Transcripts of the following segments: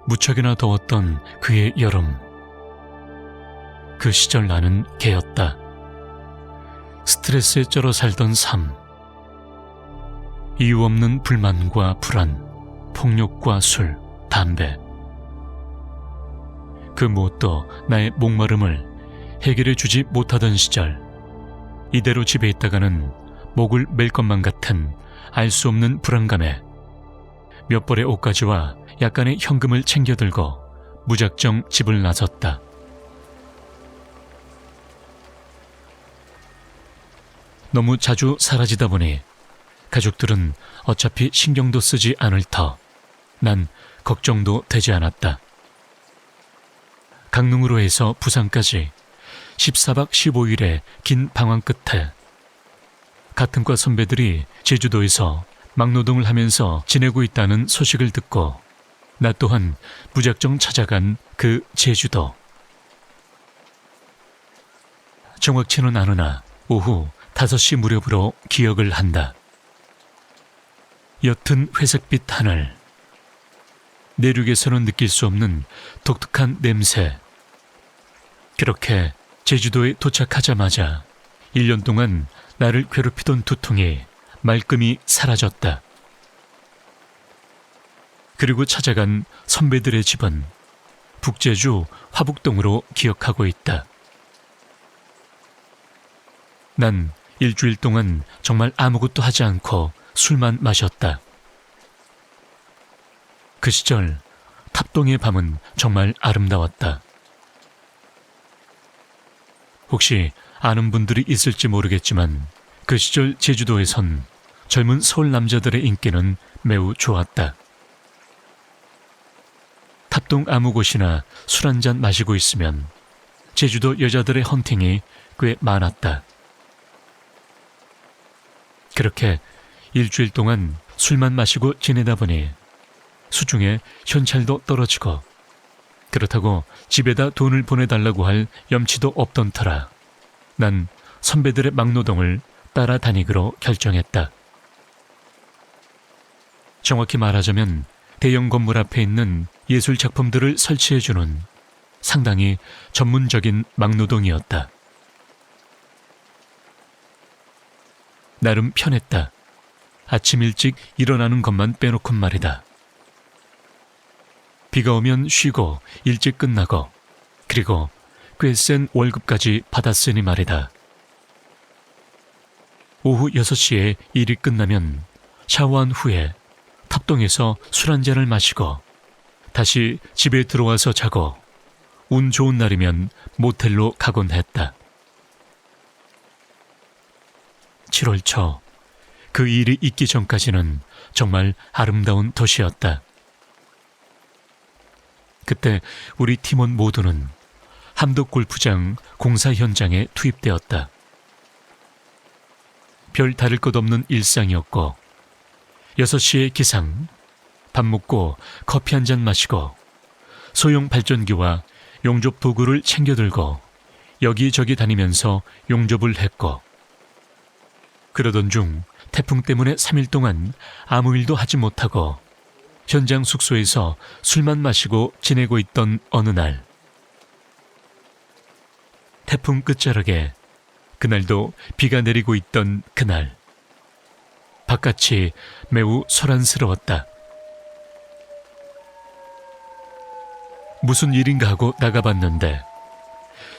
무척이나 더웠던 그의 여름. 그 시절 나는 개였다. 스트레스에 쩔어 살던 삶. 이유 없는 불만과 불안, 폭력과 술, 담배. 그 무엇도 나의 목마름을 해결해 주지 못하던 시절. 이대로 집에 있다가는 목을 맬 것만 같은 알 수 없는 불안감에 몇 벌의 옷가지와 약간의 현금을 챙겨 들고 무작정 집을 나섰다. 너무 자주 사라지다 보니 가족들은 어차피 신경도 쓰지 않을 터 난 걱정도 되지 않았다. 강릉으로 해서 부산까지 14박 15일의 긴 방황 끝에 같은 과 선배들이 제주도에서 막노동을 하면서 지내고 있다는 소식을 듣고 나 또한 무작정 찾아간 그 제주도. 정확치는 않으나 오후 5시 무렵으로 기억을 한다. 옅은 회색빛 하늘, 내륙에서는 느낄 수 없는 독특한 냄새. 그렇게 제주도에 도착하자마자 1년 동안 나를 괴롭히던 두통이 말끔히 사라졌다. 그리고 찾아간 선배들의 집은 북제주 화북동으로 기억하고 있다. 난 일주일 동안 정말 아무것도 하지 않고 술만 마셨다. 그 시절 탑동의 밤은 정말 아름다웠다. 혹시 아는 분들이 있을지 모르겠지만 그 시절 제주도에선 젊은 서울 남자들의 인기는 매우 좋았다. 탑동 아무 곳이나 술 한잔 마시고 있으면 제주도 여자들의 헌팅이 꽤 많았다. 그렇게 일주일 동안 술만 마시고 지내다 보니 수중에 현찰도 떨어지고 그렇다고 집에다 돈을 보내달라고 할 염치도 없던 터라 난 선배들의 막노동을 따라다니기로 결정했다. 정확히 말하자면 대형 건물 앞에 있는 예술 작품들을 설치해주는 상당히 전문적인 막노동이었다. 나름 편했다. 아침 일찍 일어나는 것만 빼놓곤 말이다. 비가 오면 쉬고 일찍 끝나고 그리고 꽤 센 월급까지 받았으니 말이다. 오후 6시에 일이 끝나면 샤워한 후에 탑동에서 술 한 잔을 마시고 다시 집에 들어와서 자고 운 좋은 날이면 모텔로 가곤 했다. 7월 초 그 일이 있기 전까지는 정말 아름다운 도시였다. 그때 우리 팀원 모두는 함덕골프장 공사 현장에 투입되었다. 별 다를 것 없는 일상이었고 6시에 기상, 밥 먹고 커피 한 잔 마시고 소형 발전기와 용접 도구를 챙겨 들고 여기저기 다니면서 용접을 했고 그러던 중 태풍 때문에 3일 동안 아무 일도 하지 못하고 현장 숙소에서 술만 마시고 지내고 있던 어느 날 태풍 끝자락에 그날도 비가 내리고 있던 그날 바깥이 매우 소란스러웠다. 무슨 일인가 하고 나가봤는데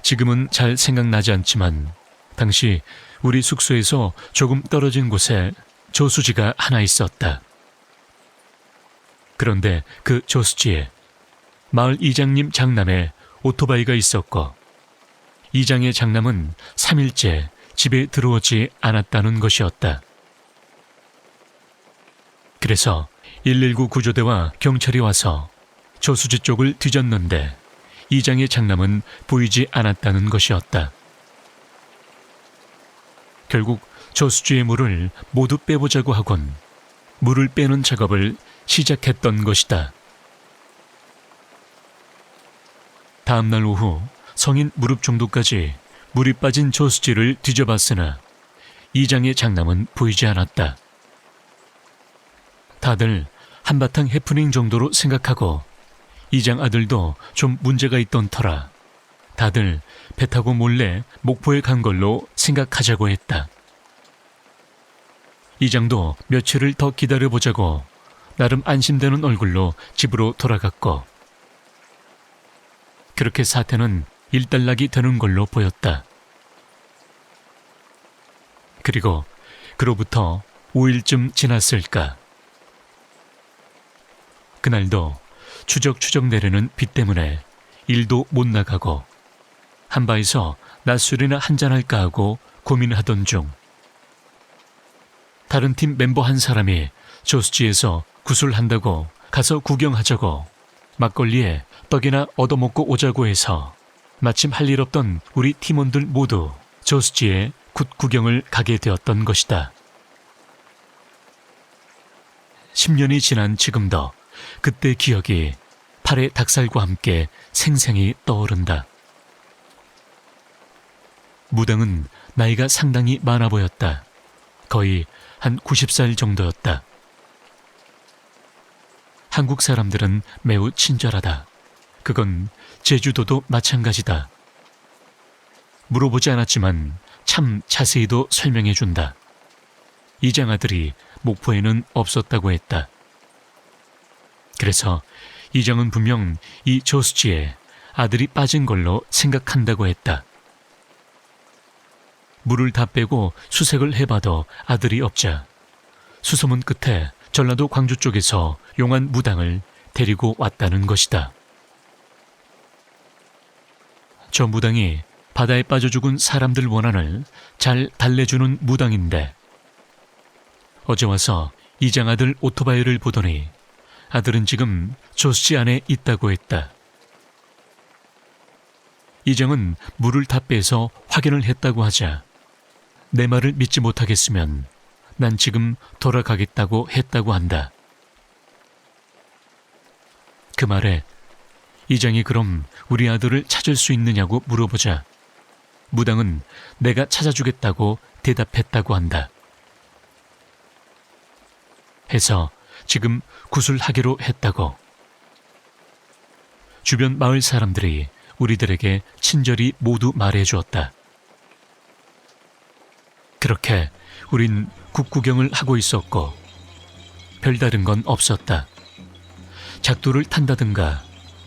지금은 잘 생각나지 않지만 당시 우리 숙소에서 조금 떨어진 곳에 저수지가 하나 있었다. 그런데 그 저수지에 마을 이장님 장남의 오토바이가 있었고 이장의 장남은 3일째 집에 들어오지 않았다는 것이었다. 그래서 119 구조대와 경찰이 와서 저수지 쪽을 뒤졌는데 이장의 장남은 보이지 않았다는 것이었다. 결국 저수지의 물을 모두 빼보자고 하곤 물을 빼는 작업을 시작했던 것이다. 다음날 오후 성인 무릎 정도까지 물이 빠진 저수지를 뒤져봤으나 이장의 장남은 보이지 않았다. 다들 한바탕 해프닝 정도로 생각하고 이장 아들도 좀 문제가 있던 터라 다들 배 타고 몰래 목포에 간 걸로 생각하자고 했다. 이장도 며칠을 더 기다려보자고 나름 안심되는 얼굴로 집으로 돌아갔고, 그렇게 사태는 일단락이 되는 걸로 보였다. 그리고 그로부터 5일쯤 지났을까. 그날도 추적추적 내리는 비 때문에 일도 못 나가고 한바에서 낮술이나 한잔할까 하고 고민하던 중 다른 팀 멤버 한 사람이 저수지에서 구슬한다고 가서 구경하자고 막걸리에 떡이나 얻어먹고 오자고 해서 마침 할 일 없던 우리 팀원들 모두 저수지에 굿 구경을 가게 되었던 것이다. 10년이 지난 지금도 그때 기억이 팔의 닭살과 함께 생생히 떠오른다. 무당은 나이가 상당히 많아 보였다. 거의 한 90살 정도였다. 한국 사람들은 매우 친절하다. 그건 제주도도 마찬가지다. 물어보지 않았지만 참 자세히도 설명해준다. 이장 아들이 목포에는 없었다고 했다. 그래서 이장은 분명 이 저수지에 아들이 빠진 걸로 생각한다고 했다. 물을 다 빼고 수색을 해봐도 아들이 없자 수소문 끝에 전라도 광주 쪽에서 용한 무당을 데리고 왔다는 것이다. 저 무당이 바다에 빠져 죽은 사람들 원한을 잘 달래주는 무당인데 어제 와서 이장 아들 오토바이를 보더니 아들은 지금 저수지 안에 있다고 했다. 이장은 물을 다 빼서 확인을 했다고 하자 내 말을 믿지 못하겠으면 난 지금 돌아가겠다고 했다고 한다. 그 말에 이장이 그럼 우리 아들을 찾을 수 있느냐고 물어보자 무당은 내가 찾아주겠다고 대답했다고 한다. 해서 지금 구슬하기로 했다고. 주변 마을 사람들이 우리들에게 친절히 모두 말해주었다. 그렇게 우린 국구경을 하고 있었고 별다른 건 없었다. 작두를 탄다든가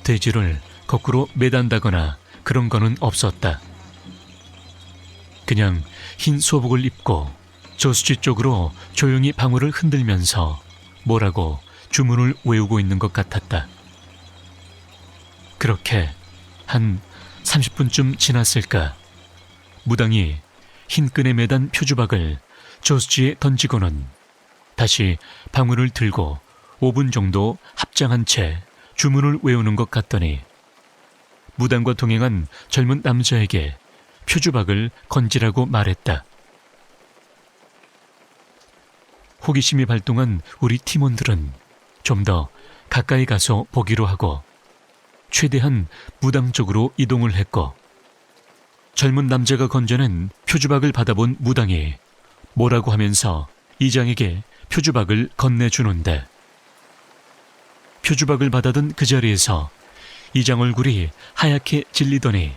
돼지를 거꾸로 매단다거나 그런 거는 없었다. 그냥 흰 소복을 입고 저수지 쪽으로 조용히 방울을 흔들면서 뭐라고 주문을 외우고 있는 것 같았다. 그렇게 한 30분쯤 지났을까 무당이 흰 끈에 매단 표주박을 저수지에 던지고는 다시 방울을 들고 5분 정도 합장한 채 주문을 외우는 것 같더니 무당과 동행한 젊은 남자에게 표주박을 건지라고 말했다. 호기심이 발동한 우리 팀원들은 좀 더 가까이 가서 보기로 하고 최대한 무당 쪽으로 이동을 했고 젊은 남자가 건져낸 표주박을 받아본 무당이 뭐라고 하면서 이장에게 표주박을 건네주는데 표주박을 받아든 그 자리에서 이장 얼굴이 하얗게 질리더니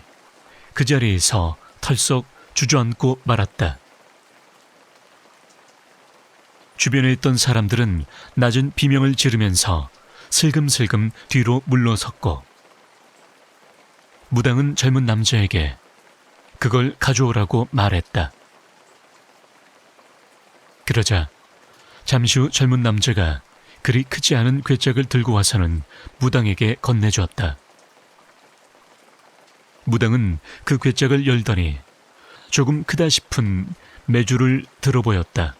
그 자리에서 털썩 주저앉고 말았다. 주변에 있던 사람들은 낮은 비명을 지르면서 슬금슬금 뒤로 물러섰고 무당은 젊은 남자에게 그걸 가져오라고 말했다. 그러자 잠시 후 젊은 남자가 그리 크지 않은 괴짝을 들고 와서는 무당에게 건네주었다. 무당은 그 괴짝을 열더니 조금 크다 싶은 메주를 들어보였다.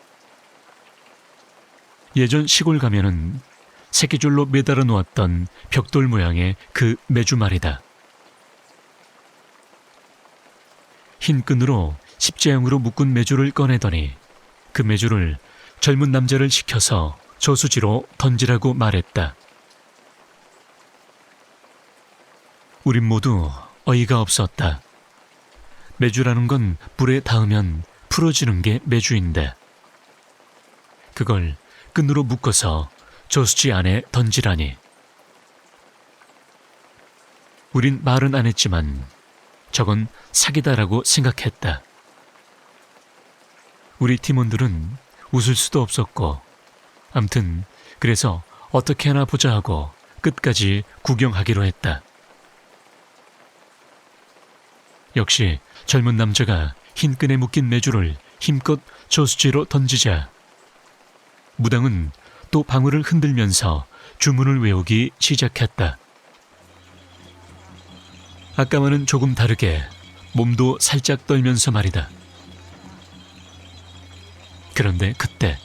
예전 시골 가면은 새끼줄로 매달아 놓았던 벽돌 모양의 그 메주 말이다. 흰 끈으로 십자형으로 묶은 메주를 꺼내더니 그 메주를 젊은 남자를 시켜서 저수지로 던지라고 말했다. 우린 모두 어이가 없었다. 메주라는 건 불에 닿으면 풀어지는 게 메주인데 그걸 끈으로 묶어서 저수지 안에 던지라니. 우린 말은 안 했지만 저건 사기다라고 생각했다. 우리 팀원들은 웃을 수도 없었고 암튼 그래서 어떻게 하나 보자 하고 끝까지 구경하기로 했다. 역시 젊은 남자가 흰 끈에 묶인 메주를 힘껏 저수지로 던지자 무당은 또 방울을 흔들면서 주문을 외우기 시작했다. 아까와는 조금 다르게 몸도 살짝 떨면서 말이다. 그런데 그때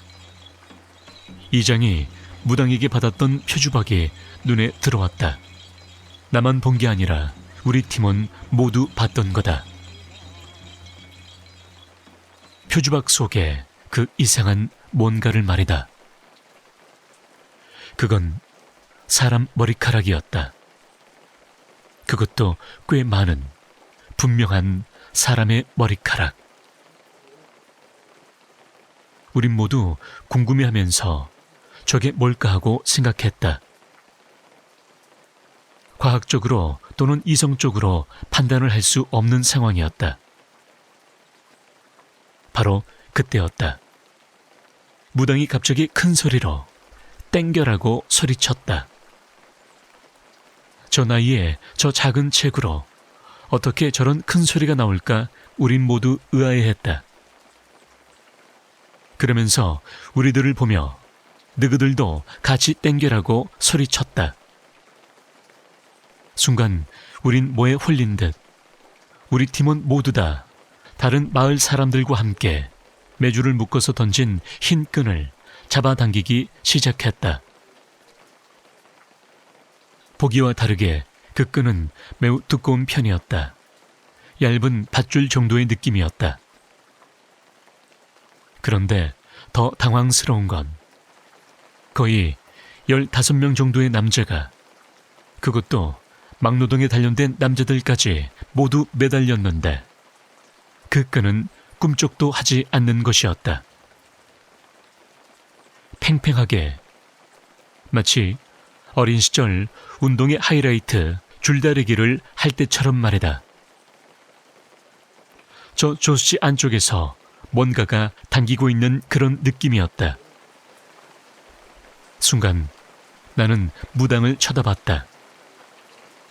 이장이 무당에게 받았던 표주박이 눈에 들어왔다. 나만 본 게 아니라 우리 팀원 모두 봤던 거다. 표주박 속에 그 이상한 뭔가를 말이다. 그건 사람 머리카락이었다. 그것도 꽤 많은, 분명한 사람의 머리카락. 우린 모두 궁금해하면서 저게 뭘까 하고 생각했다. 과학적으로 또는 이성적으로 판단을 할 수 없는 상황이었다. 바로 그때였다. 무당이 갑자기 큰 소리로 땡겨라고 소리쳤다. 저 나이에 저 작은 체구로 어떻게 저런 큰 소리가 나올까 우린 모두 의아해했다. 그러면서 우리들을 보며 너희들도 같이 땡겨라고 소리쳤다. 순간 우린 뭐에 홀린 듯 우리 팀원 모두 다 다른 마을 사람들과 함께 메주를 묶어서 던진 흰 끈을 잡아당기기 시작했다. 보기와 다르게 그 끈은 매우 두꺼운 편이었다. 얇은 밧줄 정도의 느낌이었다. 그런데 더 당황스러운 건 거의 15명 정도의 남자가, 그것도 막노동에 단련된 남자들까지 모두 매달렸는데 그 끈은 꿈쩍도 하지 않는 것이었다. 팽팽하게, 마치 어린 시절 운동의 하이라이트 줄다리기를 할 때처럼 말이다. 저 조수지 안쪽에서 뭔가가 당기고 있는 그런 느낌이었다. 순간 나는 무당을 쳐다봤다.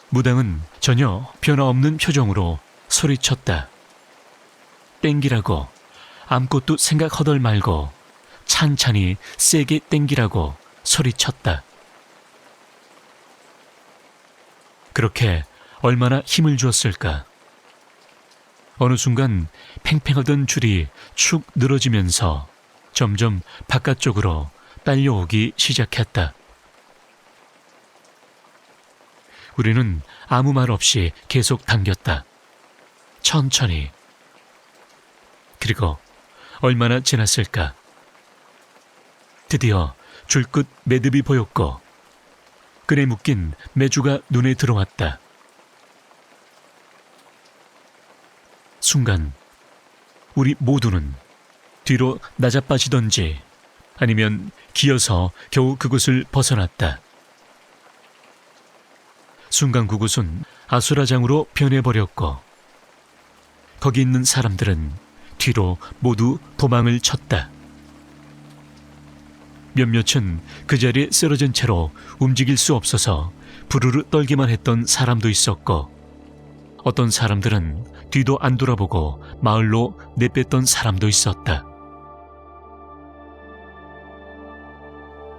무당은 전혀 변화없는 표정으로 소리쳤다. 땡기라고, 아무것도 생각 허덜 말고 찬찬히 세게 땡기라고 소리쳤다. 그렇게 얼마나 힘을 주었을까. 어느 순간 팽팽하던 줄이 축 늘어지면서 점점 바깥쪽으로 딸려오기 시작했다. 우리는 아무 말 없이 계속 당겼다. 천천히. 그리고 얼마나 지났을까. 드디어 줄끝 매듭이 보였고 끈에 묶인 메주가 눈에 들어왔다. 순간 우리 모두는 뒤로 나자빠지던지 아니면 기어서 겨우 그곳을 벗어났다. 순간 그곳은 아수라장으로 변해버렸고 거기 있는 사람들은 뒤로 모두 도망을 쳤다. 몇몇은 그 자리에 쓰러진 채로 움직일 수 없어서 부르르 떨기만 했던 사람도 있었고 어떤 사람들은 뒤도 안 돌아보고 마을로 내뺐던 사람도 있었다.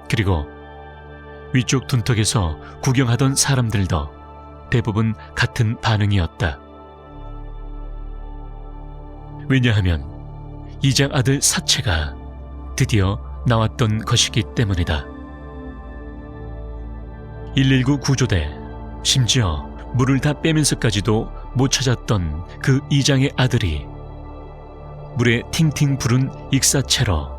그리고 위쪽 둔턱에서 구경하던 사람들도 대부분 같은 반응이었다. 왜냐하면 이장 아들 사체가 드디어 나왔던 것이기 때문이다. 119 구조대, 심지어 물을 다 빼면서까지도 못 찾았던 그 이장의 아들이 물에 팅팅 부른 익사체로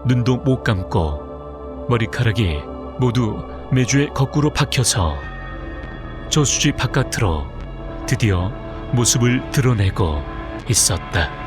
눈도 못 감고 머리카락이 모두 메주에 거꾸로 박혀서 저수지 바깥으로 드디어 모습을 드러내고 있었다.